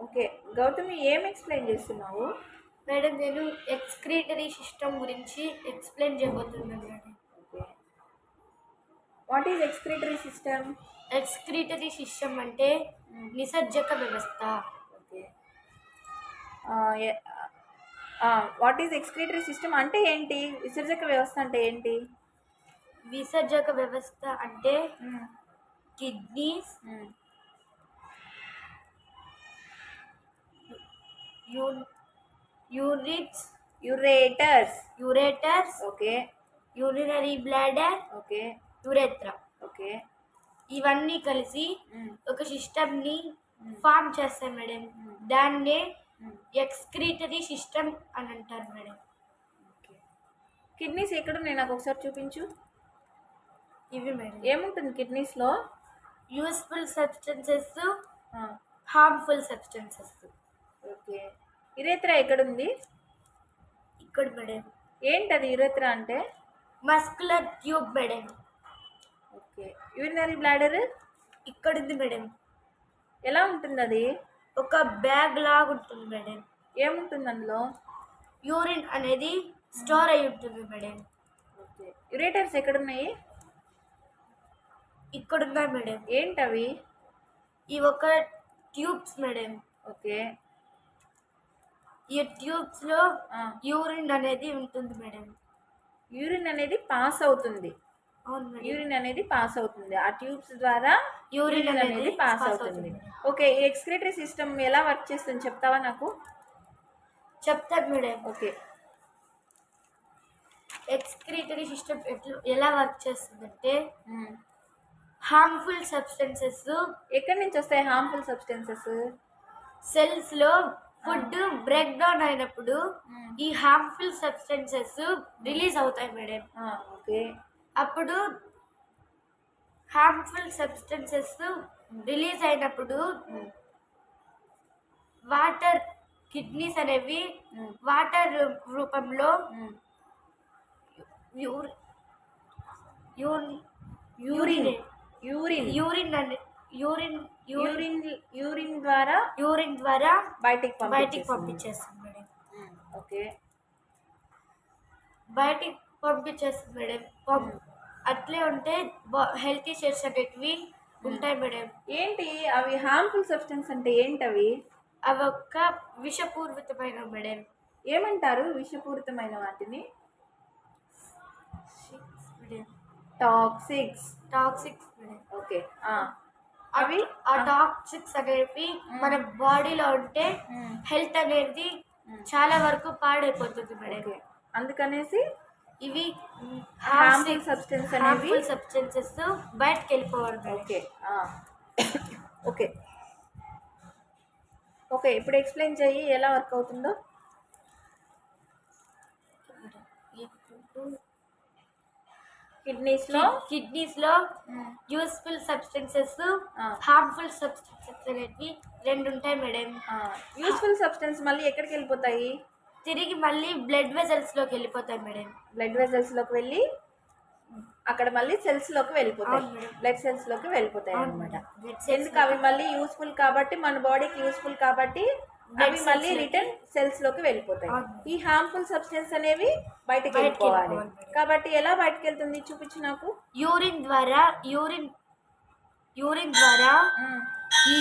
Okay. Gautami ఏం explain చేస్తున్నావు? Madam నేను ఎక్స్క్రీటరీ సిస్టమ్ గురించి ఎక్స్ప్లెయిన్ చేయబోతున్నాను madam. Okay. What is excretory system? Excretory system అంటే నిసర్జక వ్యవస్థ. Okay. A what is excretory system అంటే ఏంటి? విసర్జక వ్యవస్థ అంటే ఏంటి? విసర్జక వ్యవస్థ అంటే kidneys, ureters, okay. Urinary bladder, okay. యురేత్రా, okay. ఇవన్నీ కలిసి ఒక సిస్టమ్ని ఫామ్ చేస్తాయి మేడం. దాన్నే ఎక్స్క్రీటరీ సిస్టమ్ అని అంటారు మేడం. ఓకే. కిడ్నీస్ ఎక్కడున్నాయి నాకు ఒకసారి చూపించు. ఇవి మేడం. ఏముంటుంది కిడ్నీస్లో? Useful substances, harmful substances. Okay. Urethra ఎక్కడుంది? ఇక్కడ మేడం. ఏంటది యురేత్రా అంటే? Muscular tube madam. Okay. Urinary bladder ఇక్కడ ఉంది మేడం. ఎలా ఉంటుంది అది? ఒక బ్యాగ్ లాగా ఉంటుంది మేడం. ఏముంటుంది అందులో? యూరిన్ అనేది స్టోర్ అయి ఉంటుంది మేడం. ఓకే. యురేటర్స్ ఎక్కడున్నాయి? ఇక్కడ ఉన్నాయి మేడం. ఏంటవి? ఇవి ఒక ట్యూబ్స్ మేడం. ఓకే. ఈ ట్యూబ్స్లో యూరిన్ అనేది ఉంటుంది మేడం. యూరిన్ అనేది పాస్ అవుతుంది. అవును మేడం. యూరిన్ అనేది పాస్ అవుతుంది. ఆ ట్యూబ్స్ ద్వారా యూరిన్ అనేది పాస్ అవుతుంది. ఓకే. ఈ ఎక్స్క్రీటరీ సిస్టమ్ ఎలా వర్క్ చేస్తుంది చెప్తావా నాకు? చెప్తాను మేడం. ఓకే. ఎక్స్క్రీటరీ సిస్టమ్ ఎలా వర్క్ చేస్తుందంటే హార్మ్ఫుల్ సబ్స్టెన్సెస్ ఎక్కడి నుంచి వస్తాయి? హార్మ్ఫుల్ సబ్స్టెన్సెస్ సెల్స్లో ఫుడ్ బ్రేక్ డౌన్ అయినప్పుడు ఈ హార్మ్ఫుల్ సబ్స్టెన్సెస్ రిలీజ్ అవుతాయి మేడం. ఓకే. అప్పుడు హార్మ్ఫుల్ సబ్స్టెన్సెస్ రిలీజ్ అయినప్పుడు వాటర్ కిడ్నీస్ అనేవి వాటర్ రూపంలో యూరిన్ ద్వారా బయటికి పంపించేస్తుంది మేడం. ఓకే. బయటికి పంపించేస్తుంది మేడం. అట్లే ఉంటే హెల్తీ షేర్స్ అనేటివి ఉంటాయి మేడం. ఏంటి అవి? హార్మ్ఫుల్ సబ్స్టెన్స్ అంటే ఏంటవి? అవి ఒక విషపూరితమైన మేడం. ఏమంటారు విషపూరితమైన వాటిని? Toxics madam. ఓకే. అవి ఆ టాక్సిక్స్ అనేవి మన బాడీలో ఉంటే హెల్త్ అనేది చాలా వరకు పాడైపోతుంది మేడం. అందుకనేసి ఇవి హార్మ్ఫుల్ సబ్స్టెన్సెస్ బయటకు వెళ్ళిపోవాలి. ఓకే. ఓకే. ఓకే. ఇప్పుడు ఎక్స్ప్లెయిన్ చెయ్యి ఎలా వర్క్ అవుతుందో. కిడ్నీస్లో యూస్ఫుల్ సబ్స్టెన్సెస్, హార్మ్ఫుల్ సబ్స్టెన్సెస్ అనేవి రెండు ఉంటాయి మేడం. యూస్ఫుల్ సబ్స్టెన్స్ మళ్ళీ ఎక్కడికి వెళ్ళిపోతాయి? తిరిగి మళ్ళీ బ్లడ్ వెజల్స్లోకి వెళ్ళిపోతాయి మేడం. బ్లడ్ వెజల్స్లోకి వెళ్ళి అక్కడ మళ్ళీ సెల్స్లోకి వెళ్ళిపోతాయి. బ్లడ్ సెల్స్లోకి వెళ్ళిపోతాయి అనమాట. ఎందుకు? అవి మళ్ళీ యూస్ఫుల్ కాబట్టి, మన బాడీకి యూస్ఫుల్ కాబట్టి అవి మళ్ళీ రిటర్న్ సెల్స్లోకి వెళ్ళిపోతాయి. ఈ హార్మ్ఫుల్ సబ్స్టెన్స్ అనేవి బయటకు వెళ్ళిపోవాలి. కాబట్టి ఎలా బయటకు వెళ్తుంది చూపించు నాకు. యూరిన్ ద్వారా ఈ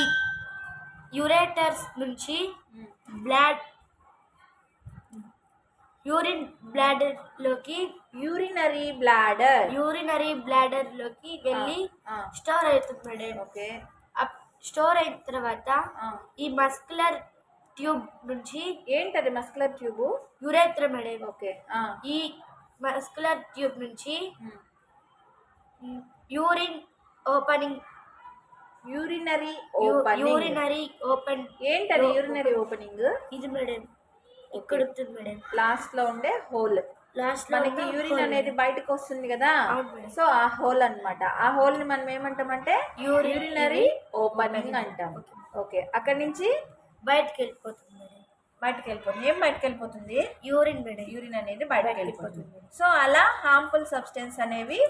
యురేటర్స్ నుంచి యూరినరీ బ్లాడర్ లోకి వెళ్ళి స్టోర్ అవుతుంది మేడం. ఓకే. స్టోర్ అయిన తర్వాత ఈ మస్కులర్ ట్యూబ్ నుంచి ఏంటది మస్కులర్ ట్యూబ్? యురేత్రా మేడం. ఓకే. ఈ మస్కులర్ ట్యూబ్ నుంచి యూరినరీ ఓపెన్. ఏంటది యూరినరీ ఓపెనింగ్? ఇది మేడం. ఇక్కడ ఉంటుంది మేడం. లాస్ట్ లో ఉండే హోల్. మనకి యూరిన్ అనేది బయటకు వస్తుంది కదా, సో ఆ హోల్ అన్నమాట. ఆ హోల్ ని మనం ఏమంటామంటే యూరినరీ ఓపెనింగ్ అంటాం. ఓకే. అక్కడి నుంచి బయటకు వెళ్ళిపోతుంది. ఏం బయటకు వెళ్ళిపోతుంది? Urine madam. యూరిన్ అనేది బయటకు వెళ్ళిపోతుంది. సో అలా హార్మ్ఫుల్ సబ్స్టెన్స్ అనేవి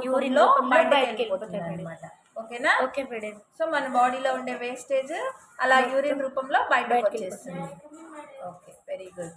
యూరిన్ లో బయటకు వెళ్ళిపోతాయి అన్నమాట. ఓకేనా? Okay madam. సో మన బాడీలో ఉండే వేస్టేజ్ అలా యూరిన్ రూపంలో బయటకు వచ్చేస్తుంది. Okay, very good.